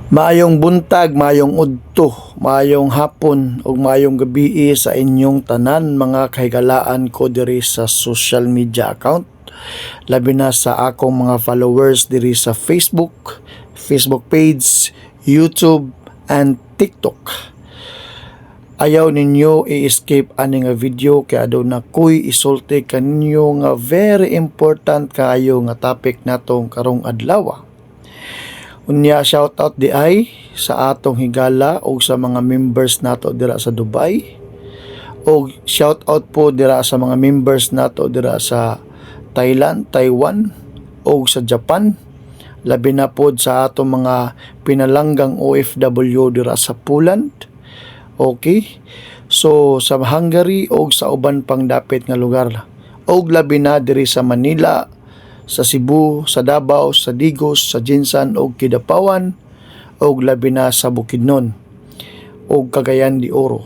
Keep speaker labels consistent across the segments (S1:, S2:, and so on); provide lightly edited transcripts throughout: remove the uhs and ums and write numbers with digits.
S1: Maayong buntag, maayong udto, maayong hapon ug maayong gabi sa inyong tanan mga kahigalaan ko diri sa social media account. Labi na sa akong mga followers diri sa Facebook page, YouTube and TikTok. Ayaw ninyo i-escape ani nga video kaya daw na kuy isulti kaninyo nga very important kaayo nga topic natong karong adlaw. Unya shoutout di ay sa atong higala o sa mga members nato dira sa Dubai, o shoutout po dira sa mga members nato dira sa Thailand, Taiwan o sa Japan, labi na pod sa atong mga pinalanggang OFW dira sa Poland. Okay, so sa Hungary o sa uban pang dapit nga lugar, o labi na diri sa Manila, sa Cebu, sa Davao, sa Digos, sa Jinsan o Kidapawan o labi na sa Bukidnon o Cagayan de Oro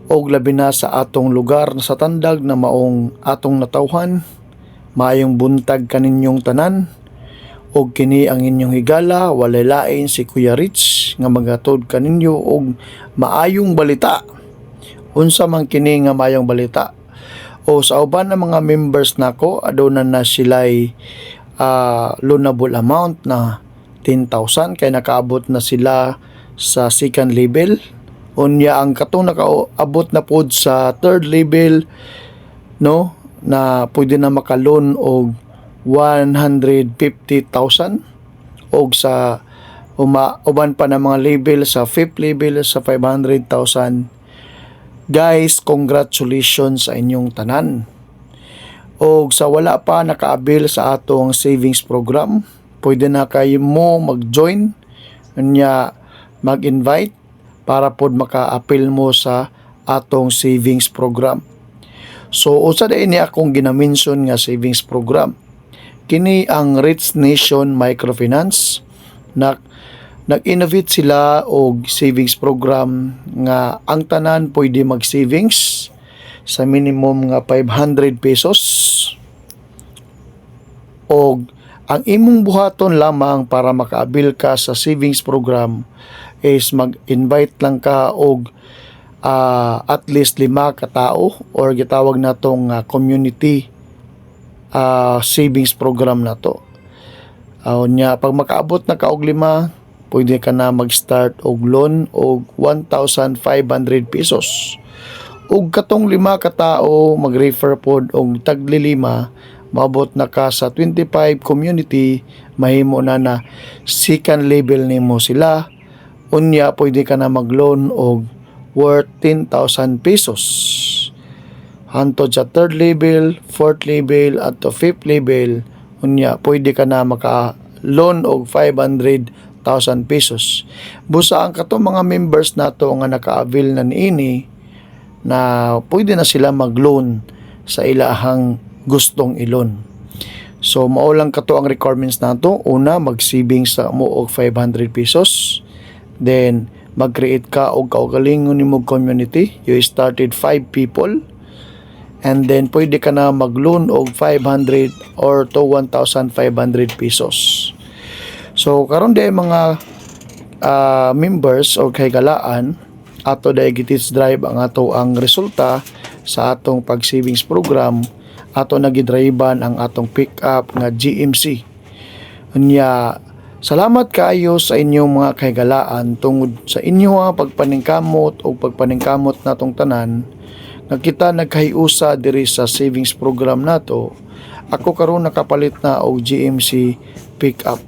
S1: o labi na sa atong lugar sa tandag na maong atong natawhan. Maayong buntag kaninyong tanan o kini ang inyong higala, walay lain si Kuya Rich nga magatod kaninyo og maayong balita. Unsa man kini nga maayong balita? O sa uban ng mga members nako, aduna na sila'y loanable amount na 10,000 kay nakaabot na sila sa second level. Unya ang katong nakaabot na pod sa third level, no, na pwede na maka-loan og 150,000 og sa uban pa na mga level sa fifth level sa 500,000. Guys, congratulations sa inyong tanan. O sa wala pa nakaabil sa atong savings program, pwede na kayo mo mag-join, mag-invite para pod maka-apil mo sa atong savings program. So, usa na ini akong ginamention nga savings program. Kini ang Rich Nation Microfinance na nag-innovate sila og savings program nga ang tanan pwede mag-savings sa minimum nga 500 pesos. Og ang imong buhaton lamang para makaabil ka sa savings program is mag-invite lang ka og at least 5 ka tao or gitawag natong community savings program nato. Nya pag makaabot na ka og 5, pwede ka na mag-start og loan og 1,500 pesos. Ug katong 5 ka tawo mag-refer pod og tagli 5, maabot na ka sa 25 community, mahimo na second level nimo sila. Unya pwede ka na mag-loan og worth 10,000 pesos. Hantod sa third level, fourth level at to fifth level, unya pwede ka na maka-loan og 500,000 pesos. Busa ang katong mga members nato nga naka-avail na niini na pwede na sila mag-loan sa ilahang gustong i-loan. So mao lang kato ang requirements nato. Una, mag-savings sa mo og 500 pesos. Then mag-create ka og kaugalingon nimo community. You started 5 people. And then pwede ka na mag-loan og 500 or to 1,500 pesos. So karon day mga members o kahigalaan, ato day gitits drive ang ato ang resulta sa atong pag-savings program. Ato nagidrivean ang atong pick up nga GMC. Unya salamat kaayo sa inyong mga kahigalaan tungod sa inyong pagpaningkamot o pagpaningkamot natong tanan nga kita nagkahiusa diri sa savings program nato. Ako karon nakapalit na og GMC pick up.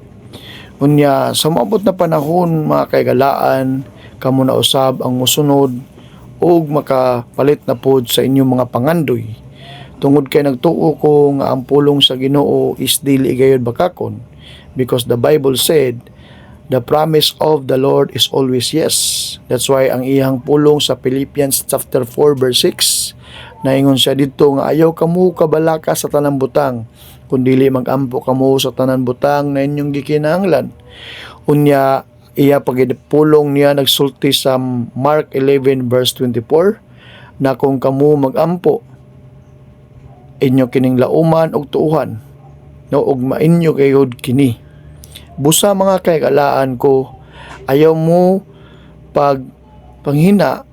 S1: Unya sa maabot na panahon mga kaigalaan, kamo na usab ang musunod ug makapalit na pod sa inyong mga pangandoy. Tungod kay nagtuo ko nga ang pulong sa Ginoo is dili gayud bakakon, because the Bible said the promise of the Lord is always yes. That's why ang iyang pulong sa Philippians chapter 4 verse 6 naingon siya dito nga ayaw kamo kabalaka sa tanang butang, kundili mag-ampo kamo sa tanan butang na inyong gikinahanglan. Unya iya pagpulong niya nagsulti sa Mark 11 verse 24 na kung kamo mag-ampo inyo kining lauman og tuuhan, no, og mainyo kayod kini. Busa mga kahigalaan ko, ayaw mo panghina,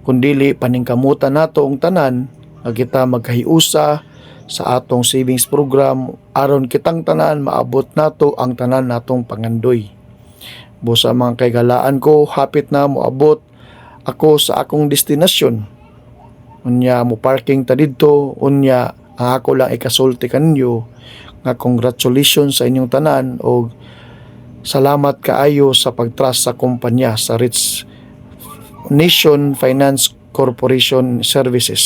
S1: kundili paningkamutan nato ang tanan nga kita magkahiusa sa atong savings program aron kitang tanan maabot nato ang tanan natong pangandoy. Busa mga kaigalaan ko, hapit na moabot ako sa akong destinasyon. Unya mo parking ta didto, unya ang ako lang ikasulti kanyo nga congratulations sa inyong tanan o salamat kaayo sa pagtrust sa kumpanya sa Rich Nation Finance Corporation Services.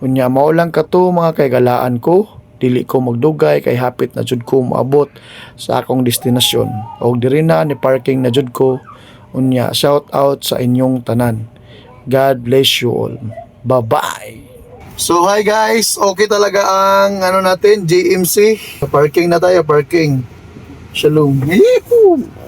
S1: Unya mao lang kato mga kaigalaan ko, dili ko magdugay kay hapit na jud ko moabot sa akong destinasyon. Og diri na ni parking na jud ko. Unya shout out sa inyong tanan. God bless you all. Bye-bye. So hi guys, okay talaga ang natin, GMC. Parking na tayo, parking. Shalom. Yee-hoo!